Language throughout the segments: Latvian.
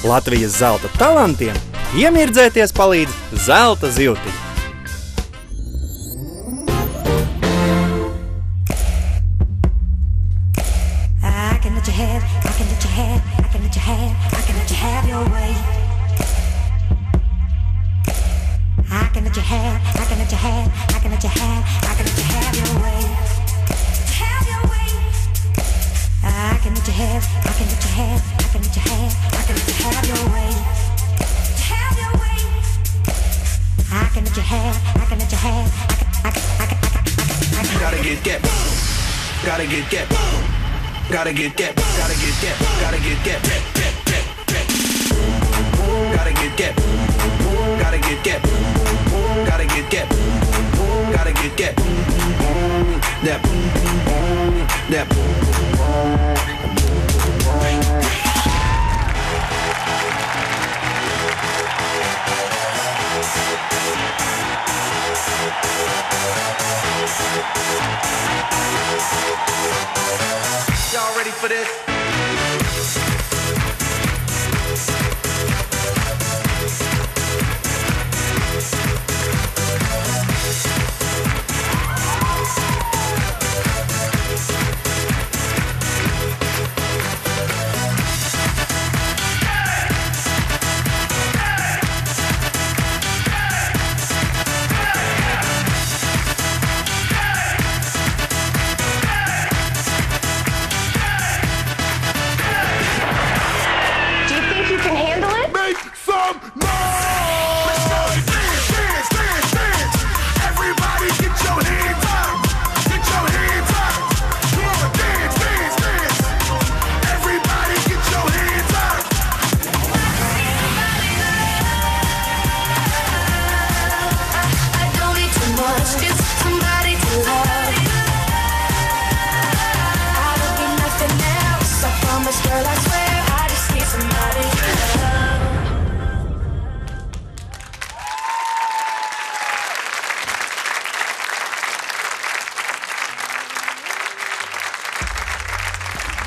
Latvijas zelta talantiem iemirdzēties palīdz zelta zivtiņa. Y'all ready for this?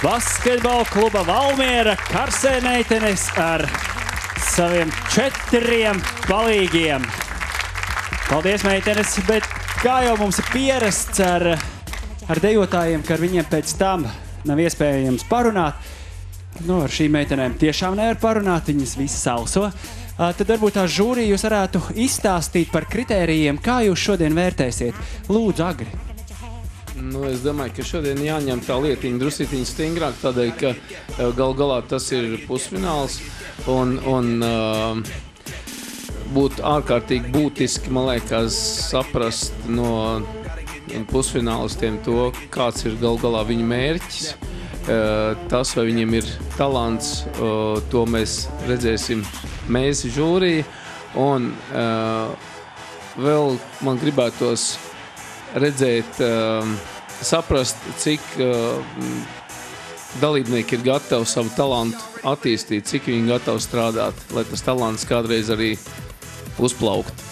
Basketbola kluba Valmiera Karsē meitenes ar saviem 4 palīgiem. Paldies, meitenes, bet kā jau mums ir pierasts ar dejotājiem, ka ar viņiem pēc tam nav iespējams parunāt, ar šīm meitenēm tiešām nevar parunāt, viņas visas salso. Tad varbūt tā žūrija jūs varētu izstāstīt par kritērijiem, kā jūs šodien vērtēsiet. Lūdzu, Agri. Es domāju, ka šodien jāņem tā lietiņa drusītiņa stingrāk, tādēļ, ka gal galā tas ir pusfināls un būtu ārkārtīgi būtiski, man liekas, saprast no pusfinālistiem to, kāds ir gal galā viņu mērķis. Tas, vai viņiem ir talants, to mēs redzēsim mēs žūrija. Un vēl man gribētos redzēt, saprast, cik dalībnieki ir gatavi savu talantu attīstīt, cik viņi gatavi strādāt, lai tas talants kādreiz arī uzplaukt.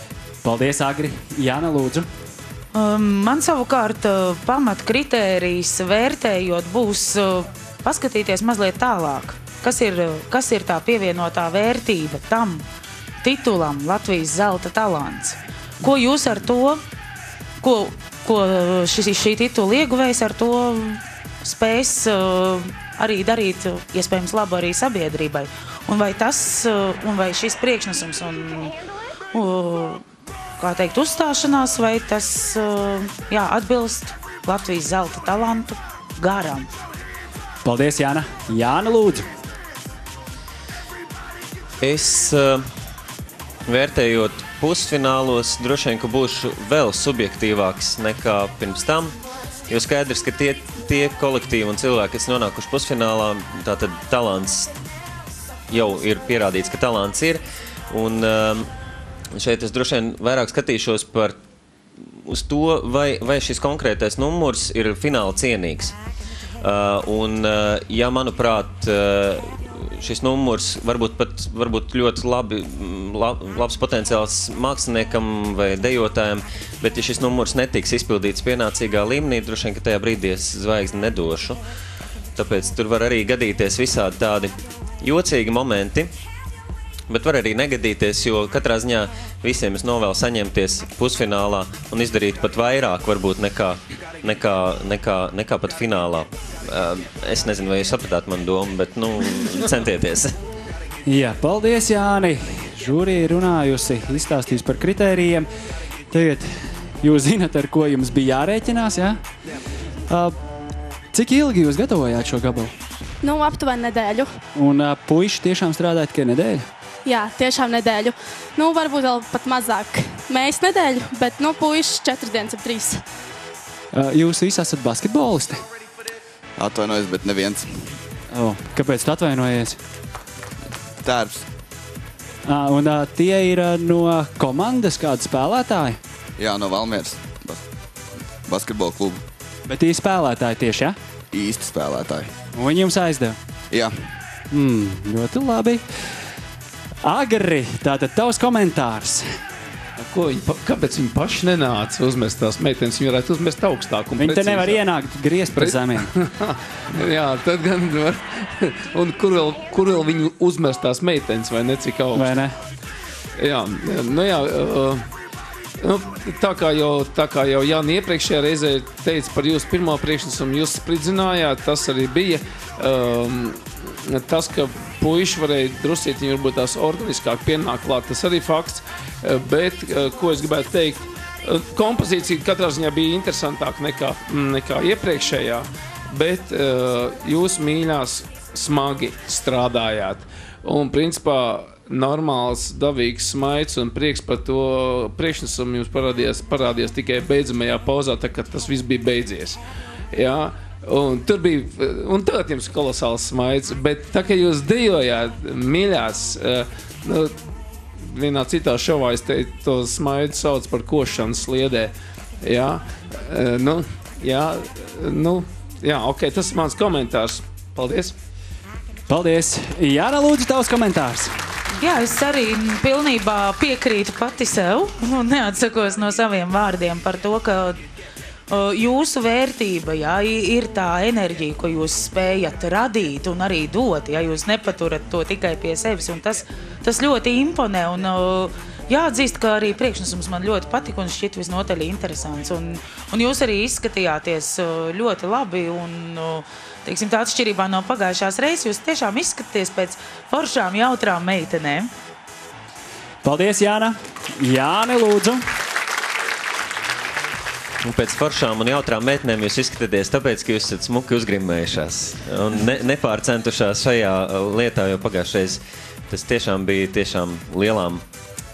Paldies, Agri. Jāna, lūdzu. Man savukārt pamat kritērijs vērtējot būs paskatīties mazliet tālāk. Kas ir tā pievienotā vērtība tam titulam Latvijas zelta talants? Ko jūs ar to, ko šī titula ieguvējs ar to spēs arī darīt, iespējams, labu arī sabiedrībai? Un vai šis priekšnesums un, kā teikt, uzstāšanās, vai tas atbilst Latvijas zelta talantu garam? Paldies, Jāna. Jāna, lūdzu. Es vērtējot pusfinālos, droši vien, ka būšu vēl subjektīvāks nekā pirms tam, jo skaidrs, ka tie kolektīvi un cilvēki, kas nonākuši pusfinālā, tātad talants jau ir pierādīts, ka talants ir, un šeit es droši vien vairāk skatīšos uz to, vai šis konkrētais numurs ir fināla cienīgs. Ja, manuprāt, šis numurs varbūt ļoti labs potenciāls māksliniekam vai dejotājiem, bet ja šis numurs netiks izpildīts pienācīgā līmenī, droši vien, ka tajā brīdī es zvaigzni nedošu. Tāpēc tur var arī gadīties visādi tādi jocīgi momenti, bet var arī negadīties, jo katrā ziņā visiem es novēlu saņemties pusfinālā un izdarīt pat vairāk varbūt nekā pat finālā. Es nezinu, vai jūs sapratāt manu domu, bet, centieties. Jā, paldies, Jāni. Žūrija ir runājusi, izstāstījusi par kritērijiem. Tagad jūs zināt, ar ko jums bija jārēķinās, jā? Cik ilgi jūs gatavojāt šo gabalu? Aptuveni nedēļu. Un puiši tiešām strādāja tikai nedēļu? Jā, tiešām nedēļu. Varbūt vēl pat mazāk. Mēs nedēļu, bet puiši 4 dienas ap 3. Jūs visi esat basketbolisti? Atvainojos, bet neviens. Kāpēc tu atvainojies? Tērps. Un tie ir no komandas kādi spēlētāji? Jā, no Valmieras basketbola kluba. Bet tie spēlētāji tieši, ja? Īsti spēlētāji. Un viņi jums aizdeva? Jā. Ļoti labi. Agri, tātad tavs komentārs. Kāpēc viņi paši nenāca uzmest tās meitenes? Viņi varētu uzmest augstāk un viņi te nevar ienākt griezt par zemiem. Jā, tad gan var. Un kur vēl viņi uzmest tās meitenes, vai ne cik augstu? Vai ne? Jā, tā kā jau Jāni iepriekšējā reizē teica par jūsu pirmo priekšnesumu, jūs spridzinājāt, tas arī bija tas, ka puiši varēja drusītiņi varbūt tās organiskāk pienākt klāt, tas arī fakts, bet, ko es gribētu teikt, kompozīcija katrā ziņā bija interesantāka nekā iepriekšējā, bet jūs mīļās smagi strādājāt un principā normāls, dabīgs smaids un prieks par to priekšnesumu jums parādījās tikai beidzamajā pauzā, tā kā tas viss bija beidzies. Jā, un tur bija, un tagad jums kolosāls smaids, bet tā kā jūs dejojāt mīļās, vienā citā šovā es teicu, to smaidu sauc par košanu sliedē. Jā, ok, tas ir mans komentārs. Paldies. Paldies. Jāna, lūdzu, tavs komentārs. Jā, es arī pilnībā piekrītu pati sev un neatsakos no saviem vārdiem par to, ka jūsu vērtība, jā, ir tā enerģija, ko jūs spējat radīt un arī dot, ja jūs nepaturat to tikai pie sevis, un tas ļoti imponē, un jāatzīst, ka arī priekšnesums man ļoti patika un šķiet visnotaļ interesants, un jūs arī izskatījāties ļoti labi, un teiksim, tā atšķirībā no pagājušās reizes, jūs tiešām izskaties pēc foršām, jautrām meitenēm. Paldies, Jāna. Jāni, lūdzu. Un pēc foršām un jautrām meitenēm jūs izskatāties tāpēc, ka jūs esat smuki uzgrimējušās un nepārcentušās šajā lietā, jo pagājušais tas tiešām bija lielām,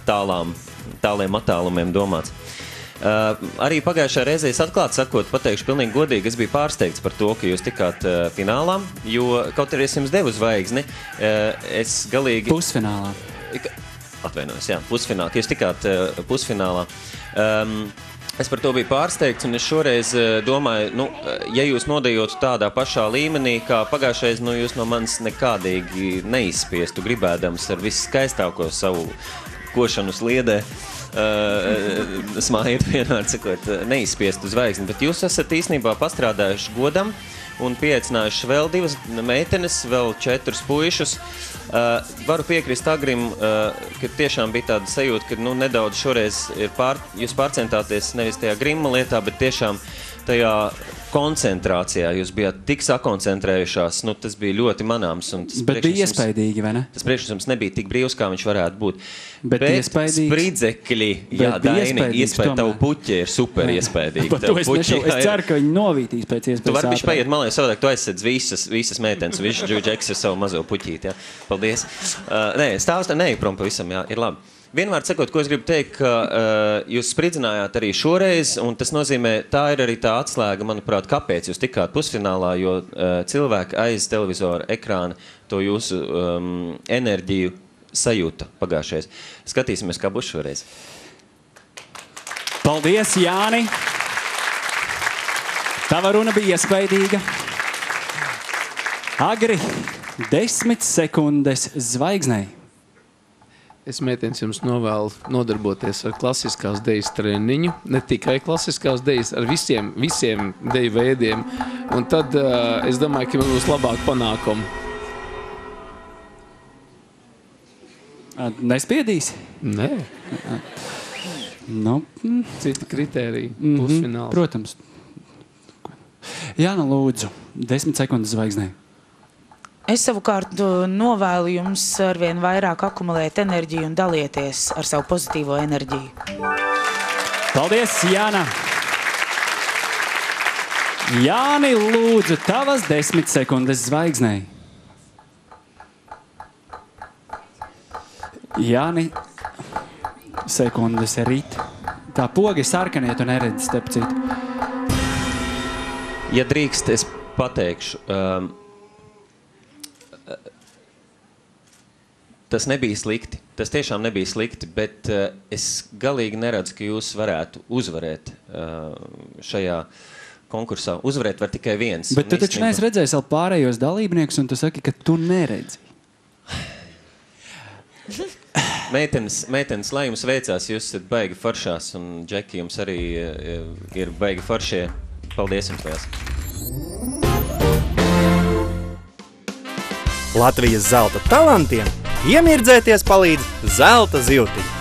tāliem attālumiem domāts. Arī pagājušā reizē, atklāt sakot, pateikšu pilnīgi godīgi, es biju pārsteigts par to, ka jūs tikāt finālā, jo kaut arī es jums devu zvaigzni, es galīgi... Pusfinālā. Atvainojos, jā, pusfinālā, ka jūs tikāt pusfinālā. Es par to biju pārsteigts, un es šoreiz domāju, ja jūs nodejotu tādā pašā līmenī, kā pagājušais, jūs no manis nekādīgi neizspiestu, gribēdams ar visskaistāko savu košanu sliedē. Smaidu vienmēr sakot, neizspiestu zvaigzni, bet jūs esat īstenībā pastrādājuši godam un pieaicinājuši vēl 2 meitenes, vēl 4 puišus. Varu piekrist Agrim, ka tiešām bija tāda sajūta, ka nedaudz šoreiz jūs pārcentāties nevis tajā grimma lietā, bet tiešām tajā koncentrācijā. Jūs bijāt tik sakoncentrējušās, tas bija ļoti manāms. Bet bija iespaidīgi, vai ne? Tas priekšnesums nebija tik brīvs, kā viņš varētu būt. Bet spridzekļi, jā, Daini, tavu puķi ir super iespaidīgi. Es ceru, ka viņi novītīs pēc iespējas ātrāk. Tu vari bišķi paiet malē savādāk, tu aizsedz visas meitenes, visu džeks ar savu mazo puķīti, jā. Paldies. Nē, stāvs tā neej prom pavisam, jā, ir labi. Vienmēr sakot, ko es gribu teikt, ka jūs spridzinājāt arī šoreiz, un tas nozīmē, tā ir arī tā atslēga, manuprāt, kāpēc jūs tikāt pusfinālā, jo cilvēki aiz televizora ekrāna to jūsu enerģiju sajūta pagājušais. Skatīsimies, kā būs šoreiz. Paldies, Jāni! Tava runa bija iespaidīga. Agri, 10 sekundes zvaigznei. Es, meitenes, jums novēlu nodarboties ar klasiskās dejas treniņu, ne tikai klasiskās dejas, ar visiem deju veidiem, un tad es domāju, ka mums būs labāk panākumi. Nespiedīsi? Nē. Nu, Citi kritēriji. Pusfināls. protams. Jāna, lūdzu, 10 sekundes zvaigznei. Es savukārt novēlu jums arvien vairāk akumulēt enerģiju un dalieties ar savu pozitīvo enerģiju. Paldies, Jāna! Jāni, lūdzu, tavas 10 sekundes zvaigznei. Jāni, sekundes rīt. Tā poga sarkanie, tu neredzi, starp citu. Ja drīkst, es pateikšu. Tas nebija slikti. Tas tiešām nebija slikti, bet es galīgi neredzu, ka jūs varētu uzvarēt šajā konkursā. Uzvarēt var tikai viens. Bet tu taču neesi redzējis vēl pārējos dalībniekus, un tu saki, ka tu neredzi. Meitenes, lai jums veicās, jūs esat baigi foršās, un Džeki jums arī ir baigi foršie. Paldies jums liels! Latvijas zelta talantiem iemirdzēties palīdz zelta zivtiņi.